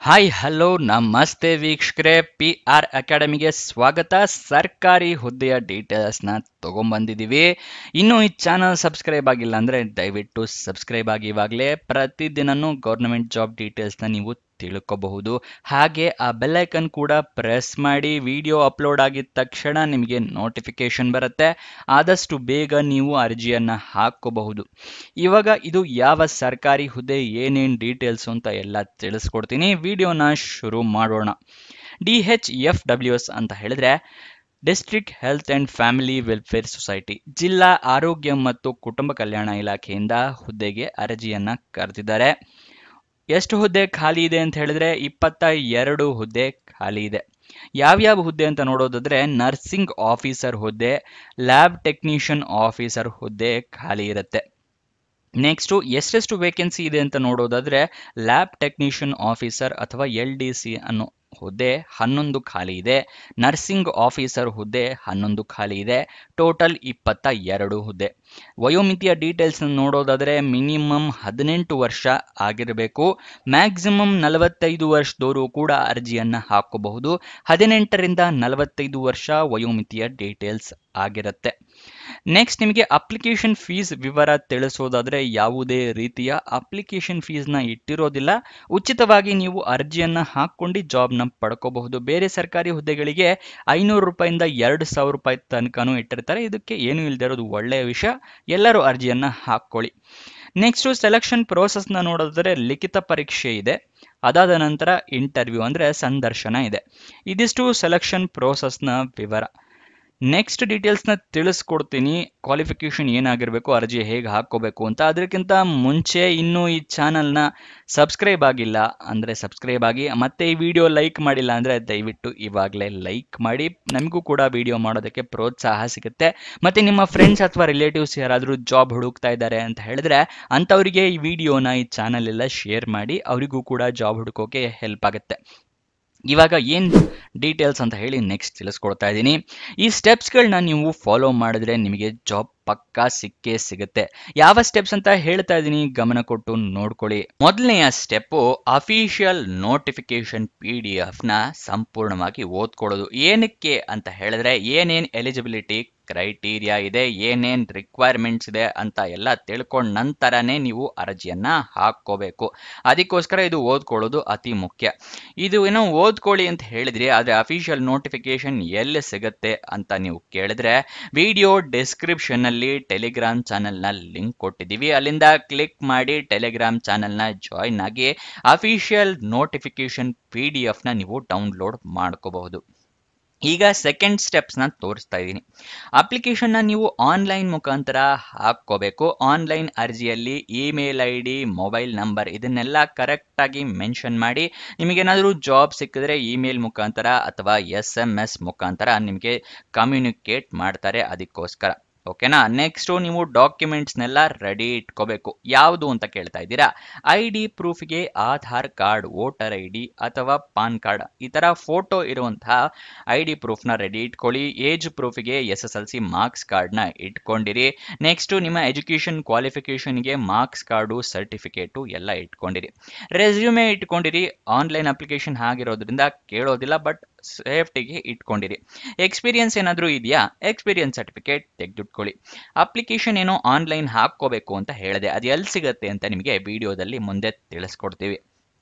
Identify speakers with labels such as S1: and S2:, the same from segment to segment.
S1: Hi hello ನಮಸ್ತೆ ವೀಕ್ಷಕರೇ, P R ಅಕಾಡೆಮಿಗೆ ಸ್ವಾಗತ. ಸರ್ಕಾರಿ ಹುದ್ದೆಯ ಡೀಟೇಲ್ಸ್ನ ತಗೊಂಡ್ಬಂದಿದ್ದೀವಿ. ಇನ್ನೂ ಈ ಚಾನಲ್ ಸಬ್ಸ್ಕ್ರೈಬ್ ಆಗಿಲ್ಲ ಅಂದರೆ ದಯವಿಟ್ಟು ಸಬ್ಸ್ಕ್ರೈಬ್ ಆಗಿ. ಇವಾಗಲೇ ಪ್ರತಿದಿನನೂ ಗೌರ್ಮೆಂಟ್ ಜಾಬ್ ಡೀಟೇಲ್ಸ್ನ ನೀವು ತಿಳ್ಕೋಬಹುದು. ಹಾಗೆ ಆ ಬೆಲ್ಲೈಕನ್ ಕೂಡ ಪ್ರೆಸ್ ಮಾಡಿ. ವಿಡಿಯೋ ಅಪ್ಲೋಡ್ ಆಗಿದ ತಕ್ಷಣ ನಿಮಗೆ ನೋಟಿಫಿಕೇಶನ್ ಬರುತ್ತೆ. ಆದಷ್ಟು ಬೇಗ ನೀವು ಅರ್ಜಿಯನ್ನು ಹಾಕೋಬಹುದು. ಇವಾಗ ಇದು ಯಾವ ಸರ್ಕಾರಿ ಹುದ್ದೆ, ಏನೇನು ಡೀಟೇಲ್ಸ್ ಅಂತ ಎಲ್ಲ ತಿಳಿಸ್ಕೊಡ್ತೀನಿ. ವಿಡಿಯೋನ ಶುರು ಮಾಡೋಣ. DHFWS ಅಂತ ಹೇಳಿದ್ರೆ district health and family welfare society, ಜಿಲ್ಲಾ ಆರೋಗ್ಯ ಮತ್ತು ಕುಟುಂಬ ಕಲ್ಯಾಣ ಇಲಾಖೆಯಿಂದ ಹುದ್ದೆಗೆ ಅರ್ಜಿಯನ್ನ ಕರೆದಿದ್ದಾರೆ. ಎಷ್ಟು ಹುದ್ದೆ ಖಾಲಿ ಇದೆ ಅಂತ ಹೇಳಿದ್ರೆ 22 ಹುದ್ದೆ ಖಾಲಿ ಇದೆ. ಯಾವ್ಯಾವ ಹುದ್ದೆ ಅಂತ ನೋಡೋದಾದ್ರೆ ನರ್ಸಿಂಗ್ ಆಫೀಸರ್ ಹುದ್ದೆ, ಲ್ಯಾಬ್ ಟೆಕ್ನಿಷಿಯನ್ ಆಫೀಸರ್ ಹುದ್ದೆ ಖಾಲಿ ಇರುತ್ತೆ. ನೆಕ್ಸ್ಟು ಎಷ್ಟೆಷ್ಟು ವೇಕೆನ್ಸಿ ಇದೆ ಅಂತ ನೋಡೋದಾದ್ರೆ ಲ್ಯಾಬ್ ಟೆಕ್ನಿಷಿಯನ್ ಆಫೀಸರ್ ಅಥವಾ LDC ಅನ್ನೋ ಹುದ್ದೆ 11 ಖಾಲಿ ಇದೆ. ನರ್ಸಿಂಗ್ ಆಫೀಸರ್ ಹುದ್ದೆ 11 ಖಾಲಿ ಇದೆ. ಟೋಟಲ್ 22 ಹುದ್ದೆ. ವಯೋಮಿತಿಯ ಡೀಟೇಲ್ಸ್ ನೋಡೋದಾದ್ರೆ ಮಿನಿಮಮ್ 18 ವರ್ಷ ಆಗಿರಬೇಕು. ಮ್ಯಾಕ್ಸಿಮಮ್ 45 ವರ್ಷದವರು ಕೂಡ ಅರ್ಜಿಯನ್ನ ಹಾಕಬಹುದು. 18ರಿಂದ 45 ವರ್ಷ ವಯೋಮಿತಿಯ ಡೀಟೇಲ್ಸ್ ಆಗಿರುತ್ತೆ. ನೆಕ್ಸ್ಟ್ ನಿಮಗೆ ಅಪ್ಲಿಕೇಶನ್ ಫೀಸ್ ವಿವರ ತಿಳಿಸೋದಾದ್ರೆ ಯಾವುದೇ ರೀತಿಯ ಅಪ್ಲಿಕೇಶನ್ ಫೀಸ್ನ ಇಟ್ಟಿರೋದಿಲ್ಲ. ಉಚಿತವಾಗಿ ನೀವು ಅರ್ಜಿಯನ್ನ ಹಾಕೊಂಡು ಜಾಬ್ನ ಪಡ್ಕೋಬಹುದು. ಬೇರೆ ಸರ್ಕಾರಿ ಹುದ್ದೆಗಳಿಗೆ 500 ರೂಪಾಯಿಂದ 2000 ರೂಪಾಯಿ ತನಕನೂ ಇಟ್ಟಿರ್ತಾರೆ. ಇದಕ್ಕೆ ಏನು ಇಲ್ಲದೆ ಇರೋದು ಒಳ್ಳೆಯ ವಿಷಯ. ಎಲ್ಲರೂ ಅರ್ಜಿಯನ್ನ ಹಾಕೊಳ್ಳಿ. ನೆಕ್ಸ್ಟ್ ಸೆಲೆಕ್ಷನ್ ಪ್ರೋಸೆಸ್ನ ನೋಡಿದ್ರೆ ಲಿಖಿತ ಪರೀಕ್ಷೆ ಇದೆ. ಅದಾದ ನಂತರ ಇಂಟರ್ವ್ಯೂ ಅಂದ್ರೆ ಸಂದರ್ಶನ ಇದೆ. ಇದಿಷ್ಟು ಸೆಲೆಕ್ಷನ್ ಪ್ರೋಸೆಸ್ನ ವಿವರ. ನೆಕ್ಸ್ಟ್ ಡೀಟೇಲ್ಸ್ನ ತಿಳಿಸ್ಕೊಡ್ತೀನಿ. ಕ್ವಾಲಿಫಿಕೇಶನ್ ಏನಾಗಿರಬೇಕು, ಅರ್ಜಿ ಹೇಗೆ ಹಾಕೋಬೇಕು ಅಂತ. ಅದಕ್ಕಿಂತ ಮುಂಚೆ ಇನ್ನೂ ಈ ಚಾನಲ್ನ ಸಬ್ಸ್ಕ್ರೈಬ್ ಆಗಿಲ್ಲ ಅಂದರೆ ಸಬ್ಸ್ಕ್ರೈಬ್ ಆಗಿ. ಮತ್ತೆ ಈ ವಿಡಿಯೋ ಲೈಕ್ ಮಾಡಿಲ್ಲ ಅಂದರೆ ದಯವಿಟ್ಟು ಇವಾಗಲೇ ಲೈಕ್ ಮಾಡಿ. ನಮಗೂ ಕೂಡ ವಿಡಿಯೋ ಮಾಡೋದಕ್ಕೆ ಪ್ರೋತ್ಸಾಹ ಸಿಗುತ್ತೆ. ಮತ್ತು ನಿಮ್ಮ ಫ್ರೆಂಡ್ಸ್ ಅಥವಾ ರಿಲೇಟಿವ್ಸ್ ಯಾರಾದರೂ ಜಾಬ್ ಹುಡುಕ್ತಾ ಇದ್ದಾರೆ ಅಂತ ಹೇಳಿದ್ರೆ ಅಂಥವರಿಗೆ ಈ ವಿಡಿಯೋನ ಈ ಚಾನಲ್ ಎಲ್ಲ ಶೇರ್ ಮಾಡಿ. ಅವರಿಗೂ ಕೂಡ ಜಾಬ್ ಹುಡುಕೋಕೆ ಹೆಲ್ಪ್ ಆಗುತ್ತೆ. ಇವಾಗ ಏನು ಡೀಟೇಲ್ಸ್ ಅಂತ ಹೇಳಿ ನೆಕ್ಸ್ಟ್ ತಿಳಿಸ್ಕೊಡ್ತಾ ಇದ್ದೀನಿ. ಈ ಸ್ಟೆಪ್ಸ್ಗಳನ್ನ ನೀವು ಫಾಲೋ ಮಾಡಿದ್ರೆ ನಿಮಗೆ ಜಾಬ್ ಪಕ್ಕಾ ಸಿಕ್ಕೇ ಸಿಗುತ್ತೆ. ಯಾವ ಸ್ಟೆಪ್ಸ್ ಅಂತ ಹೇಳ್ತಾ ಇದ್ದೀನಿ, ಗಮನ ಕೊಟ್ಟು ನೋಡ್ಕೊಳ್ಳಿ. ಮೊದಲನೆಯ ಸ್ಟೆಪ್ಪು ಅಫಿಷಿಯಲ್ ನೋಟಿಫಿಕೇಶನ್ PDF ಸಂಪೂರ್ಣವಾಗಿ ಓದ್ಕೊಳ್ಳೋದು. ಏನಕ್ಕೆ ಅಂತ ಹೇಳಿದ್ರೆ ಏನೇನು ಎಲಿಜಿಬಿಲಿಟಿ ಕ್ರೈಟೀರಿಯಾ ಇದೆ, ಏನೇನು ರಿಕ್ವೈರ್ಮೆಂಟ್ಸ್ ಇದೆ ಅಂತ ಎಲ್ಲ ತಿಳ್ಕೊಂಡ ನಂತರನೇ ನೀವು ಅರ್ಜಿಯನ್ನ ಹಾಕೋಬೇಕು. ಅದಕ್ಕೋಸ್ಕರ ಇದು ಓದ್ಕೊಳ್ಳೋದು ಅತಿ ಮುಖ್ಯ. ಇದು ಏನೋ ಓದ್ಕೊಳ್ಳಿ ಅಂತ ಹೇಳಿದ್ರಿ, ಆದರೆ ಅಫಿಷಿಯಲ್ ನೋಟಿಫಿಕೇಶನ್ ಎಲ್ಲಿ ಸಿಗುತ್ತೆ ಅಂತ ನೀವು ಕೇಳಿದ್ರೆ ವಿಡಿಯೋ ಡಿಸ್ಕ್ರಿಪ್ಷನ್ನಲ್ಲಿ ಟೆಲಿಗ್ರಾಮ್ ಚಾನಲ್ನ ಲಿಂಕ್ ಕೊಟ್ಟಿದ್ದೀವಿ. ಅಲ್ಲಿಂದ ಕ್ಲಿಕ್ ಮಾಡಿ ಟೆಲಿಗ್ರಾಮ್ ಚಾನಲ್ನ ಜಾಯಿನ್ ಆಗಿ ಅಫಿಷಿಯಲ್ ನೋಟಿಫಿಕೇಶನ್ PDF ನೀವು ಡೌನ್ಲೋಡ್ ಮಾಡ್ಕೋಬಹುದು. ಈಗ ಸೆಕೆಂಡ್ ಸ್ಟೆಪ್ಸ್ನ ತೋರಿಸ್ತಾ ಇದ್ದೀನಿ. ಅಪ್ಲಿಕೇಶನ್ನ ನೀವು ಆನ್ಲೈನ್ ಮುಖಾಂತರ ಹಾಕ್ಕೋಬೇಕು. ಆನ್ಲೈನ್ ಅರ್ಜಿಯಲ್ಲಿ ಇಮೇಲ್ ID, ಮೊಬೈಲ್ ನಂಬರ್ ಇದನ್ನೆಲ್ಲ ಕರೆಕ್ಟಾಗಿ ಮೆನ್ಷನ್ ಮಾಡಿ. ನಿಮಗೇನಾದರೂ ಜಾಬ್ ಸಿಕ್ಕಿದ್ರೆ ಇಮೇಲ್ ಮುಖಾಂತರ ಅಥವಾ SMS ಮುಖಾಂತರ ನಿಮಗೆ ಕಮ್ಯುನಿಕೇಟ್ ಮಾಡ್ತಾರೆ. ಅದಕ್ಕೋಸ್ಕರ ಓಕೆನಾ. ನೆಕ್ಸ್ಟು ನೀವು ಡಾಕ್ಯುಮೆಂಟ್ಸ್ನೆಲ್ಲ ರೆಡಿ ಇಟ್ಕೋಬೇಕು. ಯಾವುದು ಅಂತ ಕೇಳ್ತಾ ಇದ್ದೀರಾ, ID ಪ್ರೂಫ್ಗೆ ಆಧಾರ್ ಕಾರ್ಡ್, ವೋಟರ್ ID ಅಥವಾ ಪಾನ್ ಕಾರ್ಡ್ ಈ ಥರ ಫೋಟೋ ಇರುವಂತಹ ID ಪ್ರೂಫ್ನ ರೆಡಿ ಇಟ್ಕೊಳ್ಳಿ. ಏಜ್ ಪ್ರೂಫ್ಗೆ SSLC ಮಾರ್ಕ್ಸ್ ಕಾರ್ಡ್ನ ಇಟ್ಕೊಂಡಿರಿ. ನೆಕ್ಸ್ಟು ನಿಮ್ಮ ಎಜುಕೇಷನ್ ಕ್ವಾಲಿಫಿಕೇಷನ್ಗೆ ಮಾರ್ಕ್ಸ್ ಕಾರ್ಡು, ಸರ್ಟಿಫಿಕೇಟು ಎಲ್ಲ ಇಟ್ಕೊಂಡಿರಿ. ರೆಸ್ಯೂಮೆ ಇಟ್ಕೊಂಡಿರಿ. ಆನ್ಲೈನ್ ಅಪ್ಲಿಕೇಶನ್ ಆಗಿರೋದ್ರಿಂದ ಕೇಳೋದಿಲ್ಲ, ಬಟ್ ಸೇಫ್ಟಿಗೆ ಇಟ್ಕೊಂಡಿರಿ. ಎಕ್ಸ್ಪೀರಿಯನ್ಸ್ ಏನಾದರೂ ಇದೆಯಾ, ಎಕ್ಸ್ಪೀರಿಯನ್ಸ್ ಸರ್ಟಿಫಿಕೇಟ್ ತೆಗೆದಿಟ್ಕೊಳ್ಳಿ. ಅಪ್ಲಿಕೇಶನ್ ಏನೋ ಆನ್ಲೈನ್ ಹಾಕ್ಕೋಬೇಕು ಅಂತ ಹೇಳಿದೆ, ಅದು ಎಲ್ಲಿ ಸಿಗುತ್ತೆ ಅಂತ ನಿಮಗೆ ವಿಡಿಯೋದಲ್ಲಿ ಮುಂದೆ ತಿಳಿಸ್ಕೊಡ್ತೀವಿ.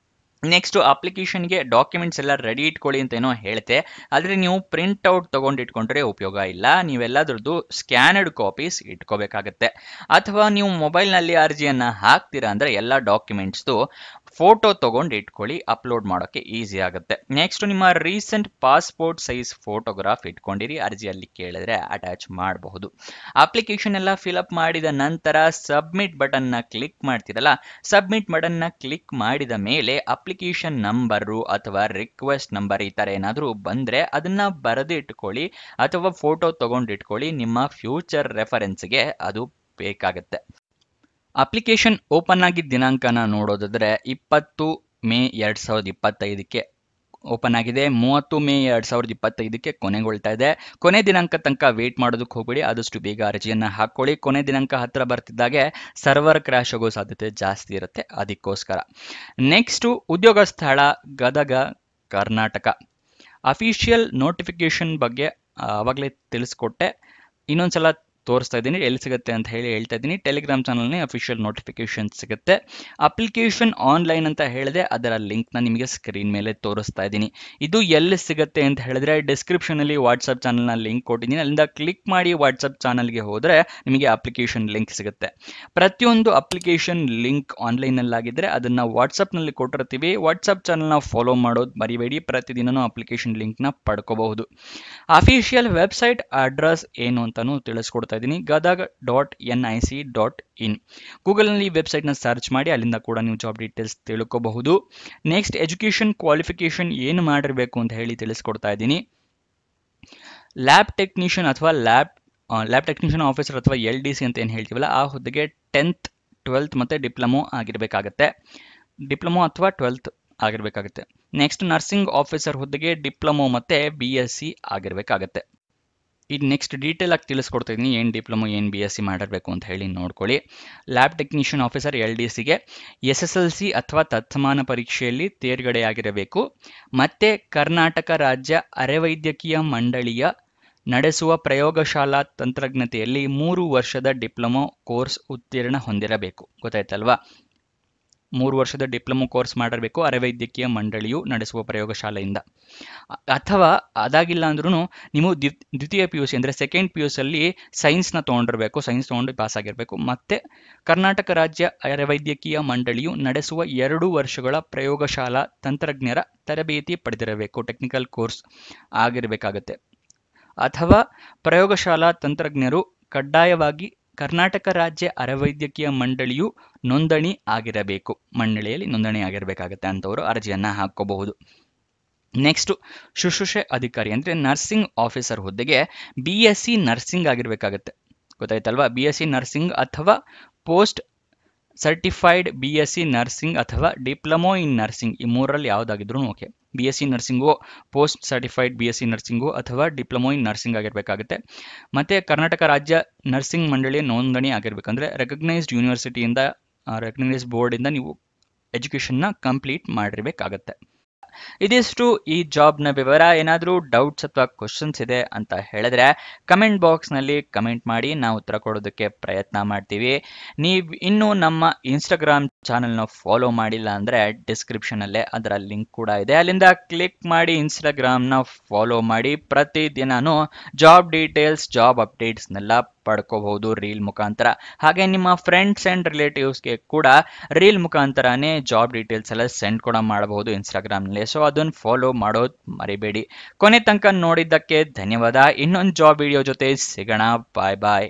S1: ನೆಕ್ಸ್ಟು ಅಪ್ಲಿಕೇಶನ್ಗೆ ಡಾಕ್ಯುಮೆಂಟ್ಸ್ ಎಲ್ಲ ರೆಡಿ ಇಟ್ಕೊಳ್ಳಿ ಅಂತ ಏನೋ ಹೇಳ್ತೆ, ಆದರೆ ನೀವು ಪ್ರಿಂಟ್ಔಟ್ ತೊಗೊಂಡು ಇಟ್ಕೊಂಡ್ರೆ ಉಪಯೋಗ ಇಲ್ಲ. ನೀವೆಲ್ಲದ್ರದ್ದು ಸ್ಕ್ಯಾನರ್ಡ್ ಕಾಪೀಸ್ ಇಟ್ಕೋಬೇಕಾಗತ್ತೆ. ಅಥವಾ ನೀವು ಮೊಬೈಲ್ನಲ್ಲಿ ಅರ್ಜಿಯನ್ನು ಹಾಕ್ತೀರಾ ಅಂದರೆ ಎಲ್ಲ ಡಾಕ್ಯುಮೆಂಟ್ಸ್ದು ಫೋಟೋ ತೊಗೊಂಡು ಇಟ್ಕೊಳ್ಳಿ, ಅಪ್ಲೋಡ್ ಮಾಡೋಕ್ಕೆ ಈಸಿ ಆಗುತ್ತೆ. ನೆಕ್ಸ್ಟ್ ನಿಮ್ಮ ರೀಸೆಂಟ್ ಪಾಸ್ಪೋರ್ಟ್ ಸೈಜ್ ಫೋಟೋಗ್ರಾಫ್ ಇಟ್ಕೊಂಡಿರಿ. ಅರ್ಜಿಯಲ್ಲಿ ಕೇಳಿದ್ರೆ ಅಟ್ಯಾಚ್ ಮಾಡಬಹುದು. ಅಪ್ಲಿಕೇಶನ್ ಎಲ್ಲ ಫಿಲಪ್ ಮಾಡಿದ ನಂತರ ಸಬ್ಮಿಟ್ ಬಟನ್ನ ಕ್ಲಿಕ್ ಮಾಡ್ತೀರಲ್ಲ, ಸಬ್ಮಿಟ್ ಬಟನ್ನ ಕ್ಲಿಕ್ ಮಾಡಿದ ಮೇಲೆ ಅಪ್ಲಿಕೇಶನ್ ನಂಬರು ಅಥವಾ ರಿಕ್ವೆಸ್ಟ್ ನಂಬರ್ ಈ ಥರ ಏನಾದರೂ ಬಂದರೆ ಅದನ್ನು ಬರೆದು ಇಟ್ಕೊಳ್ಳಿ ಅಥವಾ ಫೋಟೋ ತೊಗೊಂಡು ಇಟ್ಕೊಳ್ಳಿ. ನಿಮ್ಮ ಫ್ಯೂಚರ್ ರೆಫರೆನ್ಸ್ಗೆ ಅದು ಬೇಕಾಗುತ್ತೆ. ಅಪ್ಲಿಕೇಶನ್ ಓಪನ್ ಆಗಿದ್ದ ದಿನಾಂಕನ ನೋಡೋದಾದ್ರೆ 20 ಮೇ 2025ಕ್ಕೆ ಓಪನ್ ಆಗಿದೆ. 30 ಮೇ 2025ಕ್ಕೆ ಕೊನೆಗೊಳ್ತಾ ಇದೆ. ಕೊನೆ ದಿನಾಂಕ ತನಕ ವೇಟ್ ಮಾಡೋದಕ್ಕೆ ಹೋಗ್ಬೇಡಿ, ಆದಷ್ಟು ಬೇಗ ಅರ್ಜಿಯನ್ನ ಹಾಕೊಳ್ಳಿ. ಕೊನೆ ದಿನಾಂಕ ಹತ್ರ ಬರ್ತಿದ್ದಾಗೆ ಸರ್ವರ್ ಕ್ರ್ಯಾಶ್ ಆಗೋ ಸಾಧ್ಯತೆ ಜಾಸ್ತಿ ಇರುತ್ತೆ, ಅದಕ್ಕೋಸ್ಕರ. ನೆಕ್ಸ್ಟ್, ಉದ್ಯೋಗ ಸ್ಥಳ ಗದಗ, ಕರ್ನಾಟಕ. ಅಫಿಷಿಯಲ್ ನೋಟಿಫಿಕೇಶನ್ ಬಗ್ಗೆ ಆವಾಗಲೇ ತಿಳಿಸ್ಕೊಟ್ಟೆ, ಇನ್ನೊಂದ್ಸಲ ತೋರಿಸ್ತಾ ಇದ್ದೀನಿ ಎಲ್ಲಿ ಸಿಗುತ್ತೆ ಅಂತ ಹೇಳ್ತಾ ಇದ್ದೀನಿ. ಟೆಲಿಗ್ರಾಮ್ ಚಾನಲ್ನೇ ಅಫಿಷಿಯಲ್ ನೋಟಿಫಿಕೇಶನ್ ಸಿಗುತ್ತೆ. ಅಪ್ಲಿಕೇಶನ್ ಆನ್ಲೈನ್ ಅಂತ ಹೇಳಿದೆ, ಅದರ ಲಿಂಕ್ನ ನಿಮಗೆ ಸ್ಕ್ರೀನ್ ಮೇಲೆ ತೋರಿಸ್ತಾ ಇದ್ದೀನಿ. ಇದು ಎಲ್ಲಿ ಸಿಗುತ್ತೆ ಅಂತ ಹೇಳಿದ್ರೆ ಡಿಸ್ಕ್ರಿಪ್ಷನ್ ಅಲ್ಲಿ ವಾಟ್ಸಪ್ ಚಾನಲ್ನ ಲಿಂಕ್ ಕೊಟ್ಟಿದ್ದೀನಿ, ಅಲ್ಲಿಂದ ಕ್ಲಿಕ್ ಮಾಡಿ ವಾಟ್ಸಪ್ ಚಾನಲ್ಗೆ ಹೋದ್ರೆ ನಿಮಗೆ ಅಪ್ಲಿಕೇಶನ್ ಲಿಂಕ್ ಸಿಗುತ್ತೆ. ಪ್ರತಿಯೊಂದು ಅಪ್ಲಿಕೇಶನ್ ಲಿಂಕ್ ಆನ್ಲೈನ್ ಅಲ್ಲಿ ಆಗಿದ್ರೆ ಅದನ್ನ ವಾಟ್ಸಪ್ ನಲ್ಲಿ ಕೊಟ್ಟಿರ್ತೀವಿ. ವಾಟ್ಸಪ್ ಚಾನಲ್ನ ಫಾಲೋ ಮಾಡೋದು ಮರಿಬೇಡಿ, ಪ್ರತಿದಿನನೂ ಅಪ್ಲಿಕೇಶನ್ ಲಿಂಕ್ನ ಪಡ್ಕೋಬಹುದು. ಅಫಿಷಿಯಲ್ ವೆಬ್ಸೈಟ್ ಅಡ್ರೆಸ್ ಏನು ಅಂತಾನು ತಿಳಿಸ್ಕೊಡ್ತಾ ಇದ್ದೀನಿ, gadag.nic.in. ಗೂಗಲ್ನಲ್ಲಿ ಈ ವೆಬ್ಸೈಟ್ನ ಸರ್ಚ್ ಮಾಡಿ, ಅಲ್ಲಿಂದ ಕೂಡ ನೀವು ಜಾಬ್ ಡೀಟೇಲ್ಸ್ ತಿಳ್ಕೋಬಹುದು. ನೆಕ್ಸ್ಟ್, ಎಜುಕೇಶನ್ ಕ್ವಾಲಿಫಿಕೇಶನ್ ಏನು ಮಾಡಿರಬೇಕು ಅಂತ ಹೇಳಿ ತಿಳಿಸ್ಕೊಡ್ತಾ ಇದ್ದೀನಿ. ಲ್ಯಾಬ್ ಟೆಕ್ನಿಷಿಯನ್ ಅಥವಾ ಲ್ಯಾಬ್ ಟೆಕ್ನಿಷಿಯನ್ ಆಫೀಸರ್ ಅಥವಾ LDC ಅಂತ ಏನು ಹೇಳ್ತೀವಲ್ಲ, ಆ ಹುದ್ದೆಗೆ 10th 12th ಮತ್ತೆ ಡಿಪ್ಲೊಮೊ ಆಗಿರಬೇಕಾಗತ್ತೆ. ಡಿಪ್ಲೊಮೊ ಅಥವಾ 12th ಆಗಿರಬೇಕಾಗುತ್ತೆ. ನೆಕ್ಸ್ಟ್, ನರ್ಸಿಂಗ್ ಆಫೀಸರ್ ಹುದ್ದೆಗೆ ಡಿಪ್ಲೊಮೊ ಮತ್ತೆ BSc ಆಗಿರಬೇಕಾಗತ್ತೆ. ಈಗ ನೆಕ್ಸ್ಟ್ ಡೀಟೇಲ್ ಆಗಿ ತಿಳಿಸ್ಕೊಡ್ತಾ ಇದ್ದೀನಿ, ಏನು ಡಿಪ್ಲೊಮೊ ಏನು BSc ಮಾಡಿರಬೇಕು ಅಂತ ಹೇಳಿ ನೋಡ್ಕೊಳ್ಳಿ. ಲ್ಯಾಬ್ ಟೆಕ್ನಿಷಿಯನ್ ಆಫೀಸರ್ LDCಗೆ SSLC ಅಥವಾ ತತ್ಸಮಾನ ಪರೀಕ್ಷೆಯಲ್ಲಿ ತೇರ್ಗಡೆಯಾಗಿರಬೇಕು. ಮತ್ತೆ ಕರ್ನಾಟಕ ರಾಜ್ಯ ಅರೆವೈದ್ಯಕೀಯ ಮಂಡಳಿಯ ನಡೆಸುವ ಪ್ರಯೋಗಶಾಲಾ ತಂತ್ರಜ್ಞತೆಯಲ್ಲಿ 3 ವರ್ಷದ ಡಿಪ್ಲೊಮೊ ಕೋರ್ಸ್ ಉತ್ತೀರ್ಣ ಹೊಂದಿರಬೇಕು. ಗೊತ್ತಾಯ್ತಲ್ವಾ? 3 ವರ್ಷದ ಡಿಪ್ಲೊಮೊ ಕೋರ್ಸ್ ಮಾಡಿರಬೇಕು ಅರೆವೈದ್ಯಕೀಯ ಮಂಡಳಿಯು ನಡೆಸುವ ಪ್ರಯೋಗಶಾಲೆಯಿಂದ. ಅಥವಾ ಅದಾಗಿಲ್ಲ ಅಂದ್ರೂ ನೀವು ದ್ವಿತೀಯ PUC ಅಂದರೆ ಸೆಕೆಂಡ್ PUC ಅಲ್ಲಿ ಸೈನ್ಸ್ನ ತೊಗೊಂಡಿರಬೇಕು, ಸೈನ್ಸ್ ತೊಗೊಂಡು ಪಾಸ್ ಆಗಿರಬೇಕು. ಮತ್ತೆ ಕರ್ನಾಟಕ ರಾಜ್ಯ ಅರೆವೈದ್ಯಕೀಯ ಮಂಡಳಿಯು ನಡೆಸುವ 2 ವರ್ಷಗಳ ಪ್ರಯೋಗಶಾಲಾ ತಂತ್ರಜ್ಞರ ತರಬೇತಿ ಪಡೆದಿರಬೇಕು, ಟೆಕ್ನಿಕಲ್ ಕೋರ್ಸ್ ಆಗಿರಬೇಕಾಗತ್ತೆ. ಅಥವಾ ಪ್ರಯೋಗಶಾಲಾ ತಂತ್ರಜ್ಞರು ಕಡ್ಡಾಯವಾಗಿ ಕರ್ನಾಟಕ ರಾಜ್ಯ ಅರೆವೈದ್ಯಕೀಯ ಮಂಡಳಿಯು ನೋಂದಣಿ ಆಗಿರಬೇಕು, ಮಂಡಳಿಯಲ್ಲಿ ನೋಂದಣಿ ಆಗಿರಬೇಕಾಗತ್ತೆ ಅಂತವರು ಅರ್ಜಿಯನ್ನ ಹಾಕೋಬಹುದು. ನೆಕ್ಸ್ಟ್, ಶುಶ್ರೂಷೆ ಅಧಿಕಾರಿ ಅಂದರೆ ನರ್ಸಿಂಗ್ ಆಫೀಸರ್ ಹುದ್ದೆಗೆ BSc ನರ್ಸಿಂಗ್ ಆಗಿರಬೇಕಾಗತ್ತೆ. ಗೊತ್ತಾಯ್ತಲ್ವಾ? BSc ನರ್ಸಿಂಗ್ ಅಥವಾ ಪೋಸ್ಟ್ ಸರ್ಟಿಫೈಡ್ BSc ನರ್ಸಿಂಗ್ ಅಥವಾ ಡಿಪ್ಲೊಮೊ ಇನ್ ನರ್ಸಿಂಗ್, ಈ ಮೂರರಲ್ಲಿ ಯಾವುದಾಗಿದ್ರು okay. BSc nursing, post certified BSc nursing ಅಥವಾ ಡಿಪ್ಲೊಮೊ ಇನ್ ನರ್ಸಿಂಗ್ ಆಗಿರಬೇಕಾಗುತ್ತೆ. ಮತ್ತೆ ಕರ್ನಾಟಕ ರಾಜ್ಯ ನರ್ಸಿಂಗ್ ಮಂಡಳಿಯ ನೋಂದಣಿ ಆಗಿರ್ಬೇಕಂದ್ರೆ ರೆಕಗ್ನೈಸ್ಡ್ ಯೂನಿವರ್ಸಿಟಿಯಿಂದ, ರೆಕಗ್ನೈಸ್ಡ್ ಬೋರ್ಡಿಂದ ನೀವು ಎಜುಕೇಷನ್ನ ಕಂಪ್ಲೀಟ್ ಮಾಡಿರಬೇಕಾಗತ್ತೆ. ಇದಿಷ್ಟು ಈ ಜಾಬ್ನ ವಿವರ. ಏನಾದರೂ ಡೌಟ್ಸ್ ಅಥವಾ ಕ್ವಶನ್ಸ್ ಇದೆ ಅಂತ ಹೇಳಿದ್ರೆ ಕಮೆಂಟ್ ಬಾಕ್ಸ್ನಲ್ಲಿ ಕಮೆಂಟ್ ಮಾಡಿ, ನಾವು ಉತ್ತರ ಕೊಡೋದಕ್ಕೆ ಪ್ರಯತ್ನ ಮಾಡ್ತೀವಿ. ನೀವು ಇನ್ನೂ ನಮ್ಮ ಇನ್ಸ್ಟಾಗ್ರಾಮ್ ಚಾನಲ್ನ ಫಾಲೋ ಮಾಡಿಲ್ಲ ಅಂದರೆ ಡಿಸ್ಕ್ರಿಪ್ಷನಲ್ಲೇ ಅದರ ಲಿಂಕ್ ಕೂಡ ಇದೆ, ಅಲ್ಲಿಂದ ಕ್ಲಿಕ್ ಮಾಡಿ ಇನ್ಸ್ಟಾಗ್ರಾಮ್ನ ಫಾಲೋ ಮಾಡಿ. ಪ್ರತಿದಿನನೂ ಜಾಬ್ ಡೀಟೇಲ್ಸ್, ಜಾಬ್ ಅಪ್ಡೇಟ್ಸ್ನೆಲ್ಲ ಪಡ್ಕೋಬಹುದು ರೀಲ್ ಮುಖಾಂತರ. ಹಾಗೆ ನಿಮ್ಮ ಫ್ರೆಂಡ್ಸ್ ಆ್ಯಂಡ್ ರಿಲೇಟಿವ್ಸ್ಗೆ ಕೂಡ ರೀಲ್ ಮುಖಾಂತರನೇ ಜಾಬ್ ಡೀಟೇಲ್ಸ್ ಎಲ್ಲ ಸೆಂಡ್ ಕೂಡ ಮಾಡಬಹುದು ಇನ್ಸ್ಟಾಗ್ರಾಮ್ನಲ್ಲಿ. ಸೊ ಅದನ್ನು ಫಾಲೋ ಮಾಡೋದು ಮರಿಬೇಡಿ. ಕೊನೆ ತನಕ ನೋಡಿದ್ದಕ್ಕೆ ಧನ್ಯವಾದ. ಇನ್ನೊಂದು ಜಾಬ್ ವಿಡಿಯೋ ಜೊತೆ ಸಿಗೋಣ. ಬಾಯ್ ಬಾಯ್.